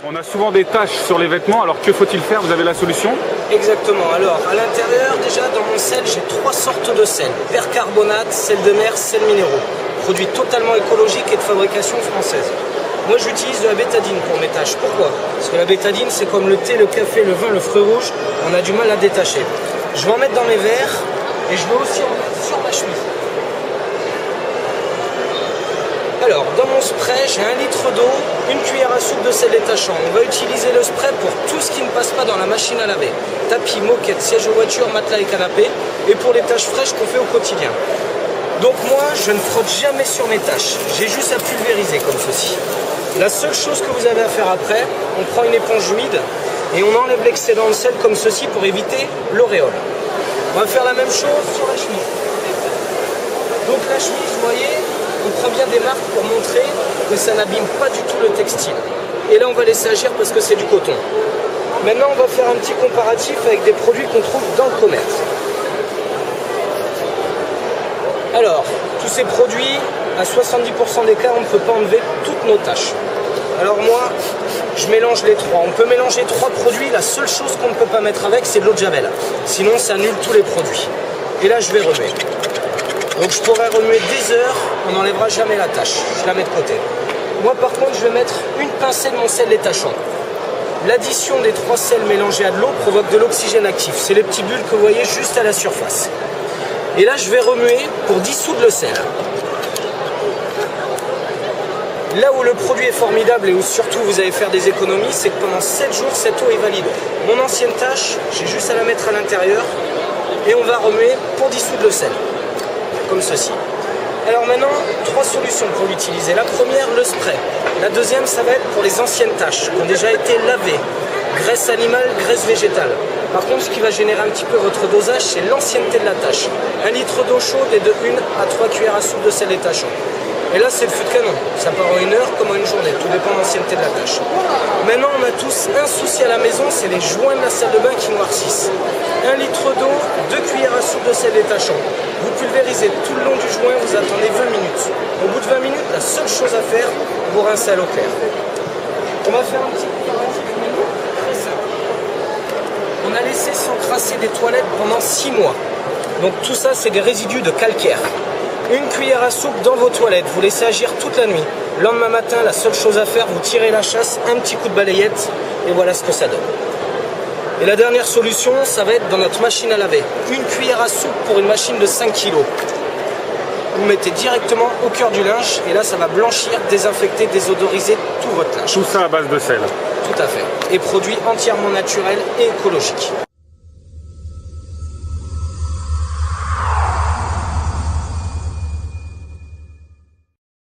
On a souvent des taches sur les vêtements, alors que faut-il faire? Vous avez la solution? Exactement. Alors, à l'intérieur, déjà, dans mon sel, j'ai 3 sortes de sel. Percarbonate, sel de mer, sel minéraux. Produit totalement écologique et de fabrication française. Moi, j'utilise de la bétadine pour mes taches. Pourquoi? Parce que la bétadine, c'est comme le thé, le café, le vin, le fruit rouge. On a du mal à détacher. Je vais en mettre dans mes verres et je vais aussi en mettre sur ma chemise. Alors, dans mon spray, j'ai 1 litre d'eau, une cuillère à soupe de sel détachant. On va utiliser le spray pour tout ce qui ne passe pas dans la machine à laver. Tapis, moquette, siège de voiture, matelas et canapé. Et pour les tâches fraîches qu'on fait au quotidien. Donc moi, je ne frotte jamais sur mes tâches. J'ai juste à pulvériser comme ceci. La seule chose que vous avez à faire après, on prend une éponge humide et on enlève l'excédent de sel comme ceci pour éviter l'auréole. On va faire la même chose sur la chemise. Donc la chemise, vous voyez, on prend bien des marques pour montrer que ça n'abîme pas du tout le textile. Et là, on va laisser agir parce que c'est du coton. Maintenant, on va faire un petit comparatif avec des produits qu'on trouve dans le commerce. Alors, tous ces produits, à 70% des cas, on ne peut pas enlever toutes nos taches. Alors moi, je mélange les 3. On peut mélanger 3 produits. La seule chose qu'on ne peut pas mettre avec, c'est de l'eau de javel. Sinon, ça annule tous les produits. Et là, je vais remuer. Donc je pourrais remuer des heures, on n'enlèvera jamais la tache. Je la mets de côté. Moi, par contre, je vais mettre une pincée de mon sel détachant. L'addition des 3 sels mélangés à de l'eau provoque de l'oxygène actif. C'est les petites bulles que vous voyez juste à la surface. Et là, je vais remuer pour dissoudre le sel. Là où le produit est formidable et où surtout vous allez faire des économies, c'est que pendant 7 jours, cette eau est valide. Mon ancienne tâche, j'ai juste à la mettre à l'intérieur et on va remuer pour dissoudre le sel. Comme ceci. Alors maintenant, 3 solutions pour l'utiliser. La première, le spray. La deuxième, ça va être pour les anciennes taches qui ont déjà été lavées. Graisse animale, graisse végétale. Par contre, ce qui va générer un petit peu votre dosage, c'est l'ancienneté de la tâche. 1 litre d'eau chaude et de 1 à 3 cuillères à soupe de sel détachant. Et là, c'est le feu de canon. Ça part en 1 heure comme en 1 journée. Tout dépend de l'ancienneté de la tâche. Maintenant, on a tous un souci à la maison, c'est les joints de la salle de bain qui noircissent. 1 litre d'eau, 2 cuillères à soupe de sel détachant. Vous pulvérisez tout le long du joint, vous attendez 20 minutes. Au bout de 20 minutes, la seule chose à faire, vous rincez à l'eau claire. On va faire un petit comparatif très simple. On a laissé s'encrasser des toilettes pendant 6 mois. Donc tout ça, c'est des résidus de calcaire. 1 cuillère à soupe dans vos toilettes, vous laissez agir toute la nuit. Le lendemain matin, la seule chose à faire, vous tirez la chasse, un petit coup de balayette, et voilà ce que ça donne. Et la dernière solution, ça va être dans notre machine à laver. 1 cuillère à soupe pour une machine de 5 kg. Vous mettez directement au cœur du linge, et là, ça va blanchir, désinfecter, désodoriser tout votre linge. Tout ça à base de sel. Tout à fait. Et produit entièrement naturel et écologique.